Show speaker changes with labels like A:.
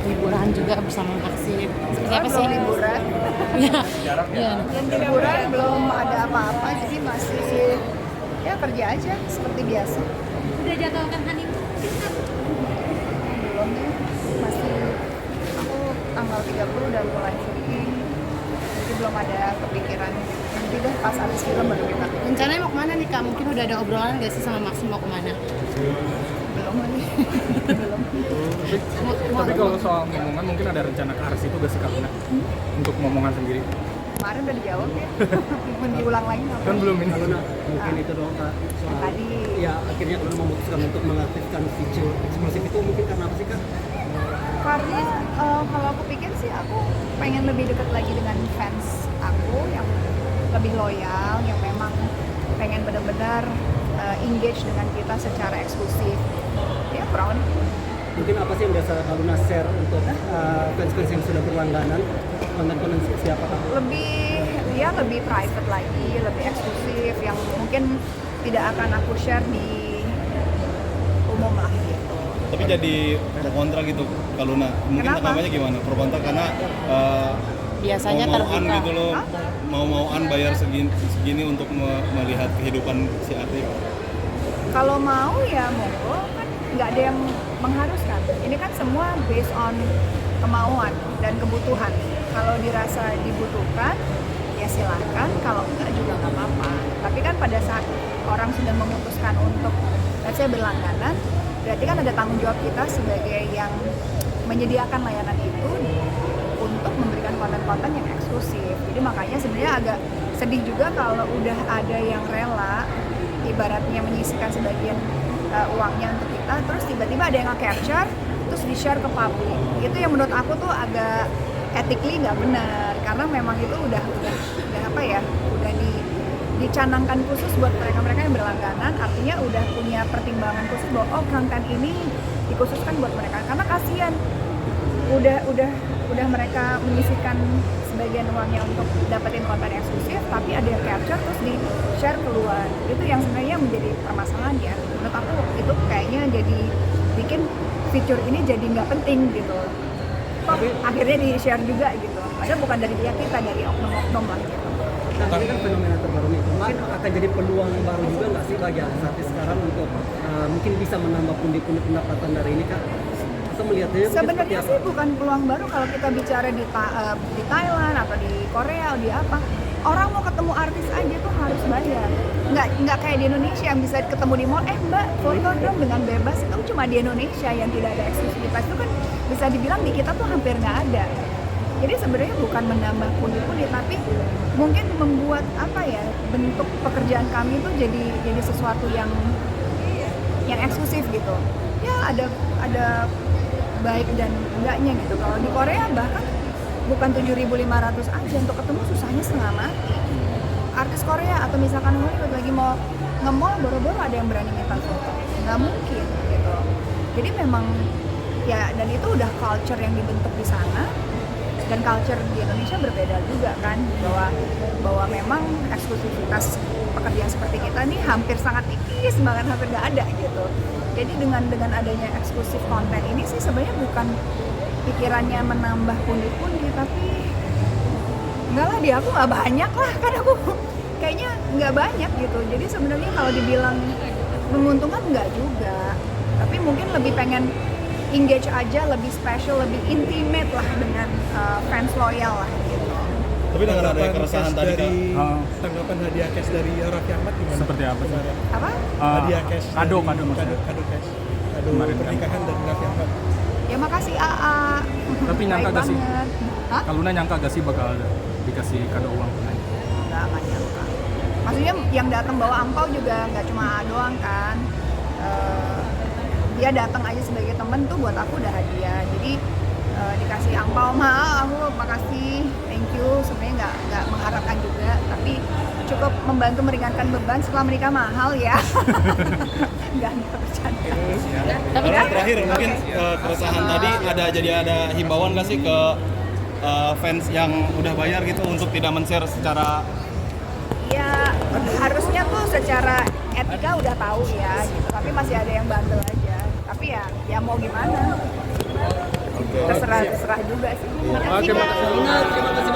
A: liburan juga bersama Aksip. Seperti apa sih?
B: Liburan.
A: Iya. Iya.
B: Liburan belum ada apa-apa, jadi masih ya kerja aja seperti biasa.
C: Udah jadwalkan honeymoon mungkin kan?
B: Belum nih, masih aku tanggal 30 udah mulai syuting, jadi belum ada kepikiran. Nanti deh pas habis film baru kita.
A: Rencananya mau kemana nih Kak? Mungkin udah ada obrolan nggak sih sama Maxim mau kemana?
B: Belum lagi. Belum.
D: Tapi kalau soal ngomongan mungkin ada rencana ke arah situ gak sih Kak Luna? Untuk ngomongan sendiri?
B: Kemarin udah dijawab ya. Mau diulang lagi nggak?
D: Kan belum ini.
E: Kalau mungkin itu doang Kak, soal
B: Tadi.
E: ya akhirnya Luna memutuskan untuk mengaktifkan fitur eksklusif itu mungkin karena apa sih Kak?
B: Karena kalau aku pikir sih aku pengen lebih dekat lagi dengan fans aku yang lebih loyal, yang memang pengen benar-benar engage dengan kita secara eksklusif. Ya kurang lebih.
E: Mungkin apa sih yang biasa Kak Luna share untuk fans-fans yang sudah berlangganan konten-konten siapa Kak?
B: Lebih private lagi, lebih eksklusif yang mungkin tidak akan aku share di umum lah gitu.
F: Tapi jadi pro kontra gitu Kak Luna. Mungkin
B: Kenapa?
F: tanggapannya gimana? Pro kontra karena
A: Biasanya
F: mau-mauan
A: terbuka.
F: gitu loh.
B: Hah?
F: Mau-mauan bayar segini untuk melihat kehidupan si artis.
B: Kalau mau ya monggo, kan nggak ada yang mengharuskan. Ini kan semua based on kemauan dan kebutuhan. Kalau dirasa dibutuhkan, ya silahkan. Kalau enggak juga nggak apa-apa. Tapi kan pada saat orang sudah memutuskan untuk, let's say berlangganan, berarti kan ada tanggung jawab kita sebagai yang menyediakan layanan itu untuk memberikan konten-konten yang eksklusif. Jadi makanya sebenarnya agak sedih juga kalau udah ada yang rela ibaratnya menyisihkan sebagian uangnya untuk kita, terus tiba-tiba ada yang nge-capture terus di-share ke publik. Itu yang menurut aku tuh agak ethically nggak benar, karena memang itu udah apa ya, udah dicanangkan khusus buat mereka yang berlangganan, artinya udah punya pertimbangan khusus bahwa oh konten ini dikhususkan buat mereka, karena kasihan udah mereka menyisihkan sebagian uangnya untuk dapetin konten eksklusif, tapi ada yang capture terus di share keluar. Itu yang sebenarnya menjadi permasalahan ya. Menurut aku itu kayaknya jadi bikin fitur ini jadi nggak penting gitu. Kok akhirnya di share juga gitu. Padahal bukan dari pihak kita, dari oknum-oknum lah gitu.
E: Nah, ini kan fenomena terbaru nih. Mungkin akan jadi peluang baru juga nggak sih bagi artis sekarang untuk mungkin bisa menambah pundi-pundi pendapatan dari ini Kak? Atau melihatnya
B: Sebenarnya sih bukan peluang baru kalau kita bicara di Thailand atau di Korea atau di apa. Orang mau ketemu artis aja tuh harus bayar. Nggak kayak di Indonesia yang bisa ketemu di mall, mbak foto dong dengan bebas. Itu cuma di Indonesia yang tidak ada eksklusivitas. Itu kan bisa dibilang di kita tuh hampir nggak ada. Jadi sebenarnya bukan menambah pundi-pundi, tapi mungkin membuat apa ya, bentuk pekerjaan kami itu jadi sesuatu yang eksklusif gitu. Ya ada baik dan enggaknya gitu. Kalau di Korea bahkan bukan 7.500 aja, untuk ketemu susahnya setengah mati. Artis Korea atau misalkan Hollywood lagi mau nge-mall, boro-boro ada yang berani minta foto, nggak mungkin gitu. Jadi memang ya, dan itu udah culture yang dibentuk di sana, dan culture di Indonesia berbeda juga kan, bahwa memang eksklusivitas pekerjaan seperti kita nih hampir sangat tipis, bahkan hampir nggak ada gitu. Jadi dengan adanya eksklusif konten ini sih sebenarnya bukan pikirannya menambah pundi-pundi, tapi enggak lah, di aku nggak banyak lah, kan aku kayaknya nggak banyak gitu. Jadi sebenarnya kalau dibilang menguntungkan nggak juga, tapi mungkin lebih pengen engage aja, lebih special, lebih intimate lah dengan fans loyal lah gitu.
F: Tapi dengan ada keresahan tadi Kak.
G: Tanggapan hadiah cash dari Raffi Ahmad gimana?
D: Seperti apa sih?
B: Apa?
G: Hadiah cash
D: Kado
G: dari-
D: maksudnya.
G: kado cash, kado
D: Kemarin kan.
G: pernikahan dari Raffi Ahmad.
B: Ya makasih AA.
D: Tapi nyangka
B: Baik
D: gak sih?
B: banget. Hah?
D: Kalau Luna nyangka gak sih bakal dikasih kado uang tunai?
B: Nggak nyangka. Maksudnya yang datang bawa ampau juga nggak cuma AA doang kan. Dia datang aja sebagai temen tuh buat aku udah hadiah. Jadi dikasih ampau, aku makasih, thank you. Sebenarnya nggak mengharapkan juga, tapi cukup membantu meringankan beban. Setelah menikah mahal ya. Nggak bercanda.
F: Tapi terakhir mungkin keresahan tadi ada himbauan nggak sih ke fans yang udah bayar gitu untuk tidak men-share secara
B: Ya harusnya tuh secara etika udah tahu ya gitu, tapi masih ada yang bandel aja. Tapi ya mau gimana? terserah juga sih.
D: Oke, makasih.
E: Terima kasih